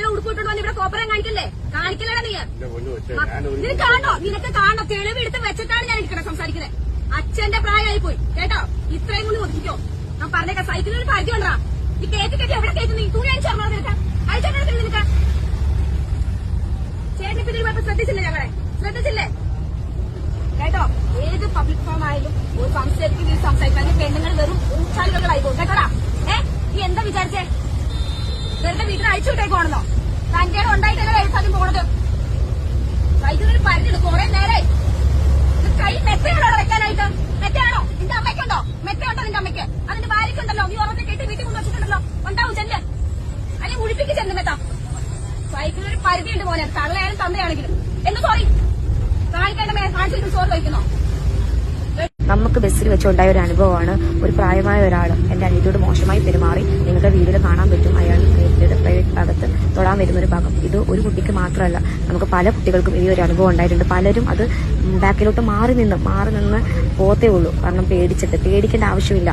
വൃത്തിയുള്ള ഉടുപ്പിട്ടോണ്ട് വന്ന് ഇവിടെ കോപ്പറം കാണിക്കല്ലേ? കാണിക്കലടാ നീ. നിനക്ക് കാണോ? നിനക്ക് കാണോ? തെളിവെടുത്ത് വെച്ചിട്ടാണ് ഞാൻ ഇരിക്കണേ സംസാരിക്കുന്നത്. അച്ഛന്റെ പ്രായമായി പോയി കേട്ടോ. ഇത്രയും കൊണ്ട് ഒതുക്കിക്കോ. ഞാൻ പറഞ്ഞേക്കാം, സൈക്കിളിൽ പരിധി കൊണ്ടാ. ഈ കേക്ക് കെട്ടി എവിടെ കേട്ടു? നീ തുണി അയച്ചോ നിനക്ക്? അയച്ചോണ്ടിരിക്കുന്നു നിനക്ക്. ചേട്ടൻ പിന്നെ പോയപ്പോ ശ്രദ്ധിച്ചില്ലേ? ഞങ്ങളെ ശ്രദ്ധിച്ചില്ലേ കേട്ടോ? ഏത് പബ്ലിക് ഫോം ആയാലും ഒരു സംസാരിക്കാൻ പെണ്ണുങ്ങൾ വെറും ഊച്ചാലുകളായി പോകും കേട്ടോടാ. നീ എന്താ വിചാരിച്ചേ? വെറുതെ വീട്ടിൽ അയച്ചു വിട്ടേക്കോണെന്നോ? തന്റെ ഉണ്ടായിട്ടല്ലേ എഴുത്താലും പോണത്? സൈക്കിളിൽ പരിധിയുണ്ട്. കുറെ നേരെ കൈ മെത്തയാണോ വെക്കാനായിട്ട്? മെത്തയാണോ? നിന്റെ അമ്മയ്ക്കുണ്ടോ? മെത്തയുണ്ടോ നിന്റെ അമ്മയ്ക്ക്? അതിന്റെ ഭാര്യയ്ക്കുണ്ടല്ലോ. നീ ഉറക്കെ കേട്ട് വീട്ടിൽ കൊണ്ട് വെച്ചിട്ടുണ്ടല്ലോ. ഉണ്ടാവും ചെല്ല്. അല്ലെങ്കിൽ ഉളിപ്പിക്ക് ചെന്ന് മെത്ത. സൈക്കിളിൽ പരിധിയുണ്ട് മോനെ. തള്ളയായാലും തന്തയാണെങ്കിലും. എന്ന് സോറി കാണിക്കേണ്ട കാണിച്ചിട്ട് ചോറ് കഴിക്കുന്നോ? നമുക്ക് ബസ്സിൽ വെച്ചുണ്ടായ ഒരു അനുഭവമാണ്. ഒരു പ്രായമായ ഒരാൾ എന്റെ അനിയത്തിയോട് മോശമായി പെരുമാറി. നിങ്ങൾക്ക് വീഡിയോയിൽ കാണാൻ പറ്റും. അയാൾ പ്രൈവറ്റ് ഭാഗത്ത് തൊടാൻ വരുന്ന ഒരു ഭാഗം. ഇത് ഒരു കുട്ടിക്ക് മാത്രമല്ല, നമുക്ക് പല കുട്ടികൾക്കും ഈ ഒരു അനുഭവം ഉണ്ടായിട്ടുണ്ട്. പലരും അത് ബാക്കിലോട്ട് മാറി നിന്ന് പോത്തേ ഉള്ളൂ. കാരണം പേടിക്കേണ്ട ആവശ്യമില്ല.